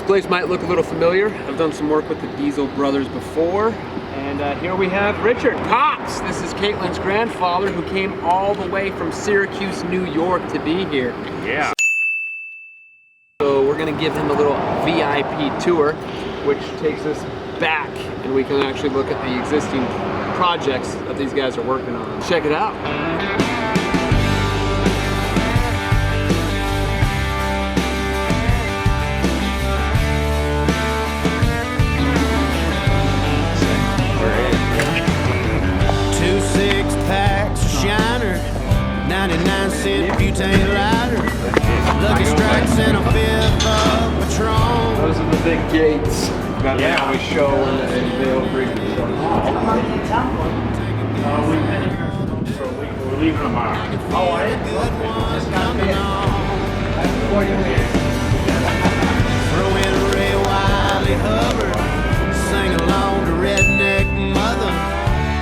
place might look a little familiar. I've done some work with the Diesel brothers before. And here we have Richard, Pops. This is Caitlin's grandfather who came all the way from Syracuse, New York to be here. Yeah. So we're gonna give him a little VIP tour, which takes us back and we can actually look at the existing projects that these guys are working on. Check it out. Shiner, 99-cent butane lighter, Lucky Strikes and a fifth of Patron. Those are the big gates that they always show in the old bridge. We're leaving tomorrow. Oh, are you? Just coming on. Throw in Ray Wiley Hubbard, sing along to Redneck Mother.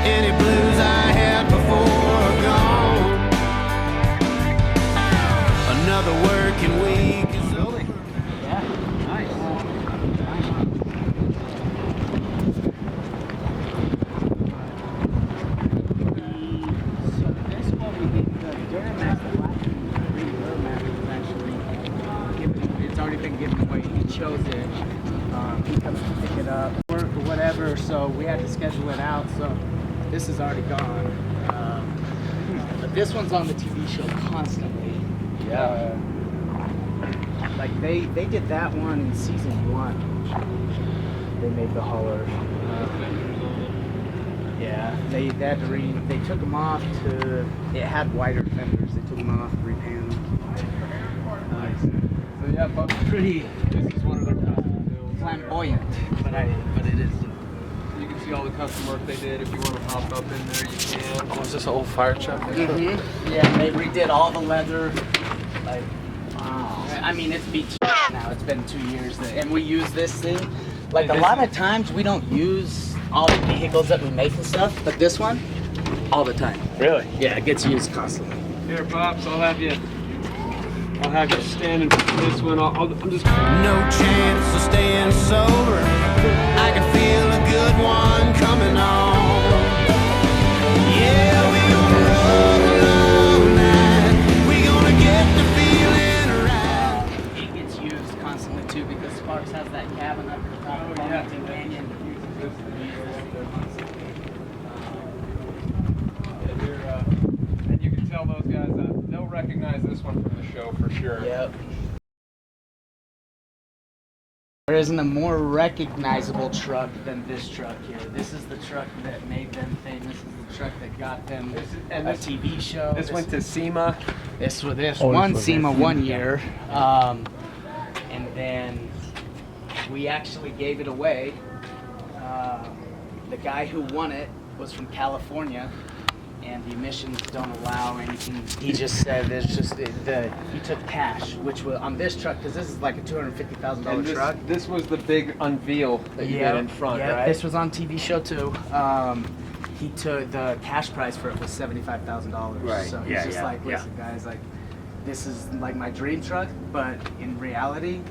Any blues I had before gone. Another working week is over. Yeah, nice. So this one we did the Duramax, the black Duramax is actually it's already been given away. He chose it. He comes to pick it up, work or whatever. So we had to schedule it out. So this is already gone. But this one's on the TV show constantly. Yeah. Like they did that one in season 1. They made the hauler. Yeah, they had to they took them off to. It had wider fenders. They took them off, repainted them. Nice. So yeah, but Pretty this is one of their custom builds. flamboyant, but it is. You can see all the custom work they did. If you want to hop up in there, you can. Oh, is this an old fire truck? Mm-hmm. Yeah, they redid all the leather. Like, wow. I mean, it's beat now. It's been 2 years, and we use this thing. Like a lot of times, we don't use all the vehicles that we make and stuff, but this one, all the time. Really? Yeah, it gets used constantly. Here, Pops, I'll have you standing for this one. I'm just. No chance of staying sober. I can feel a good one coming on. Yeah, we gonna roll all night. We gonna get the feeling right. It gets used constantly too because Sparks has that cabin up at the top of Farmington Canyon. And you can tell those guys they'll recognize this one from the show for sure. Yep. There isn't a more recognizable truck than this truck here. This is the truck that made them famous. This is the truck that got them a TV show. This went to SEMA. This won SEMA 1 year, and then we actually gave it away. The guy who won it was from California, and the emissions don't allow anything. He just said it's just he took cash, which was on this truck because this is like a $250,000 truck. This was the big unveil that you did in front, right? This was on TV show too. He took the cash price for it was $75,000. Right. So he's just like, listen, guys, like this is like my dream truck, but in reality,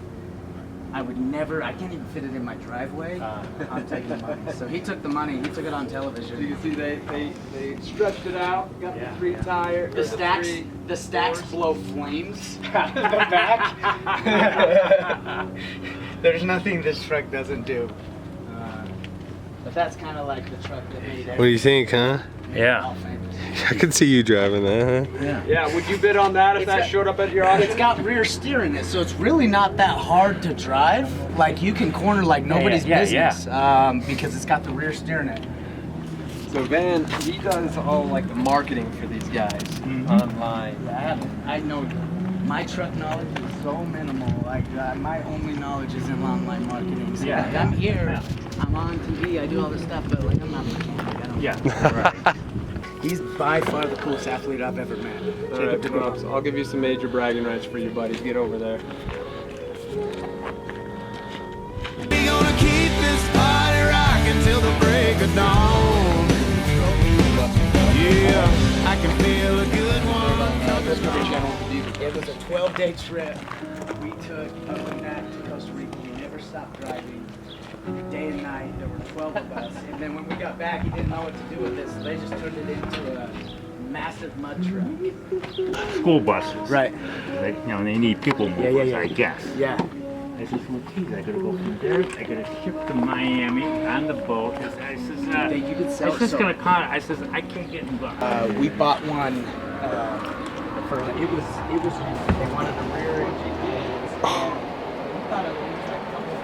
I can't even fit it in my driveway. I'm taking the money. So he took the money. He took it on television. So you can see they stretched it out. Got the 3 tire. The stacks blow flames. the back. There's nothing this truck doesn't do. But that's kind of like the truck that made What do you think, huh? Yeah. I could see you driving that, huh? Yeah, would you bid on that if that showed up at your auction? It's got rear steer in it, so it's really not that hard to drive. Like you can corner like nobody's business because it's got the rear steer in it. So Van, he does all like the marketing for these guys online. I know my truck knowledge is so minimal. Like my only knowledge is in online marketing. So like, I'm here, I'm on TV, I do all this stuff, but like I'm not a mechanic. I don't. Yeah. Right. He's by far the coolest athlete I've ever met. All right, Pops, I'll give you some major bragging rights for you, buddies. Get over there. We gonna keep this party rocking till the break of dawn. Yeah, I can feel a good one. It was a 12-day trip we took up and back to Costa Rica. We never day and night. There were 12 of us. And then when we got back, he didn't know what to do with this. So they just turned it into a massive mud truck. School buses. Right. They, they need people movers, yeah. I guess. Yeah. I says, well, geez, I gotta go from there. I gotta ship to Miami on the boat. I says, Think you could sell it's just so- gonna cost. I says, I can't get involved. We bought one for it was they wanted a rear engine. We thought it was like a couple of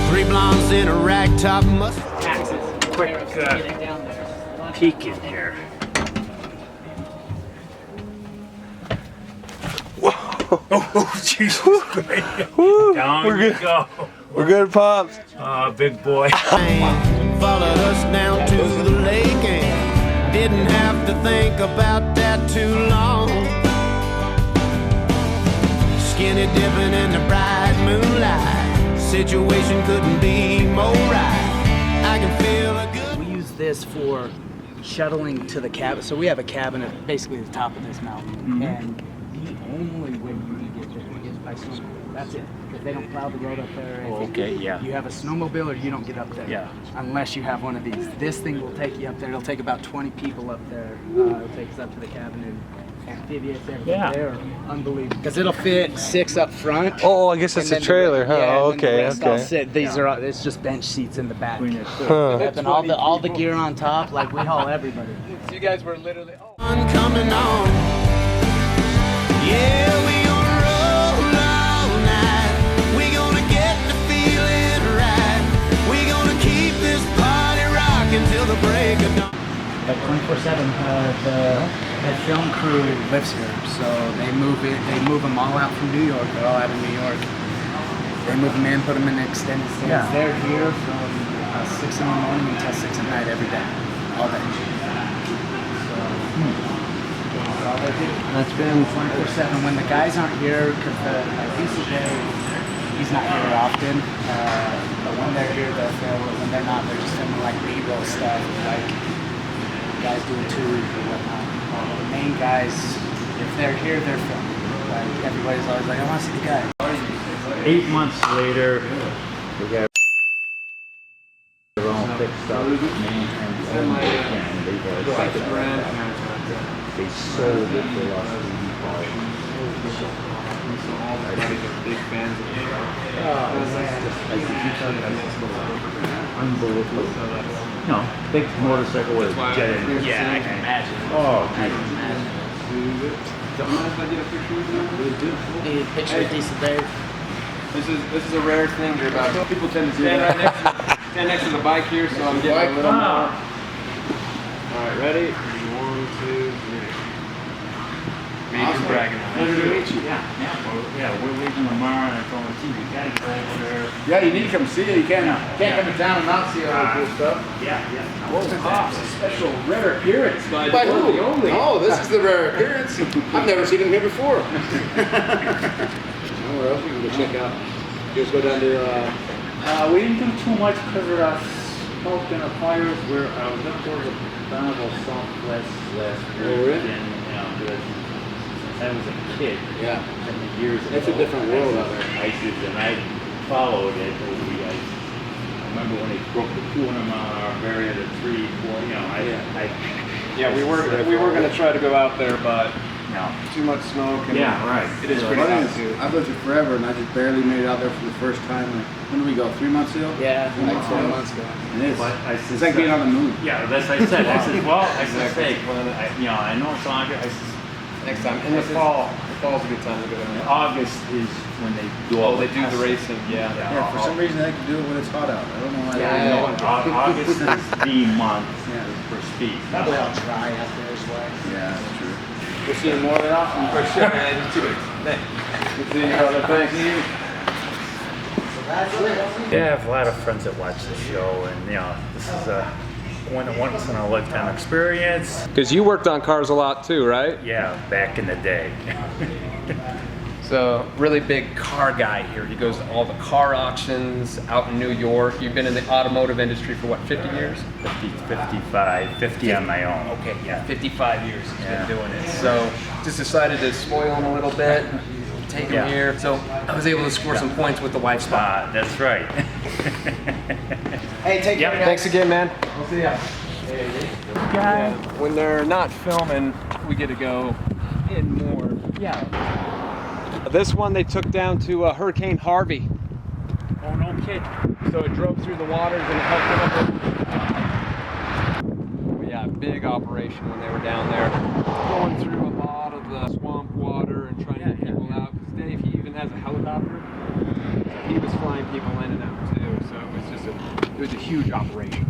Three blondes in a ragtop must. taxes. Quick Getting down there. peek in here. Oh, Jesus Christ. Down We're you good. go. We're good, Pops. Oh, big boy. Followed us down to the lake and didn't have to think about that too long. Skinny dipping in the bright moonlight, situation couldn't be more right. I can feel a good. We use this for shuttling to the cabin. So we have a cabin at basically the top of this mountain, and the only way you can get there is by snowmobile. That's it. Because they don't plow the road up there. Or anything. Okay, yeah. You have a snowmobile, or you don't get up there. Yeah. Unless you have one of these. This thing will take you up there. It'll take about 20 people up there. It'll take us up to the cabin and amphibious everything. Yeah. They're unbelievable. Because it'll fit 6 up front. Oh, I guess and it's a then the trailer, re- huh? yeah, Oh, and then the okay, rest all okay. sit. These are it's just bench seats in the back. Huh. And all the gear on top, like we haul everybody. So you guys were literally. Oh. Sun coming on. Yeah, we gonna roll all night. We gonna get the feeling right. We gonna keep this party rocking till the break of dawn. Like 24/7, the film crew lives here, so they move them all out from New York. They're all out of New York. They move them in, put them in extended stays. Yeah. They're here from 6 in the morning until 6 at night every day, all day. So that's all they do. That's been 24/7. When the guys aren't here, because like Lisa Day, he's not here often. But when they're here, they'll film. When they're not, they're just filming like B-roll stuff, like guys doing tours or whatnot. The main guys, if they're here, they're filming. Like everybody's always like, I want to see the guy. 8 months later, we got their own fixed up, maintained again. They sold it for us to be part. Big fans of Unbelievable. No, big motorcycle with a jet engine. Yeah, I can imagine. Oh, I geez. can imagine. Don't mind if I get a picture of you? Really do. Need a picture of Lisa Day. This is a rare thing here about people tend to stand stand next to the bike here, so I'm getting a little more. All right, ready? 1, 2, 3. Major bragging on Pleasure to meet you. Yeah, we're leaving tomorrow and it's on the TV. Gotta go over there. Yeah, you need to come see it. You can't come to town and not see all the cool stuff. Yeah. Pops, a special rare appearance. By By one, who? the only. Oh, this is the rare appearance. I've never seen him here before. Where else we can go check out? Just go down to. We didn't do too much because of the smoke and the fires. I was up there with Carnival Southwest last really? week, and because since I was a kid, Yeah. in the years It's a ago, different world out there. ISIS, and I followed it over the ice. I remember when they broke the 200-mile-an-hour barrier to 3, 4. Yeah, we were gonna try to go out there, but No. too much smoke. And Yeah, right. It is So pretty Funny hot is, too. I've lived here forever, and I just barely made it out there for the first time. Like, when did we go? 3 months ago? Yeah, like 4 Wow. months ago. It is. But I said, It's like being on the moon. Yeah, that's what I said. I said, well, I said, Exactly. hey, I know it's August. I said, Next time in the fall. The fall's a good time to go down there. August is when they do all Oh, they do the testing. racing. Yeah. Yeah, for some reason they can do it when it's hot out. I don't know why. Yeah, No, August is the month Yeah. for speed. Probably all dry out there as well. Yeah, that's true. We'll see you more than often. For sure, man. You too. Good seeing you, brother. Thanks. Yeah, I have a lot of friends that watch the show, and this is a once in a lifetime experience. Because you worked on cars a lot too, right? Yeah, back in the day. So, really big car guy here. He goes to all the car auctions out in New York. You've been in the automotive industry for what, 50 years? 50, 55, 50 on my own. Okay, yeah, 55 years he's been doing it. So, just decided to spoil him a little bit, take him here. So, I was able to score some points with the Wifespots. That's right. Hey, take care, guys. Thanks again, man. We'll see ya. Yeah, when they're not filming, we get to go in more. Yeah. This one they took down to Hurricane Harvey. Oh, no kid. So it drove through the waters and it helped them up. But yeah, big operation when they were down there. Going through a lot of the swamp water and trying to get people out. Because Dave, he even has a helicopter. So he was flying people in and out too. So it was just it was a huge operation.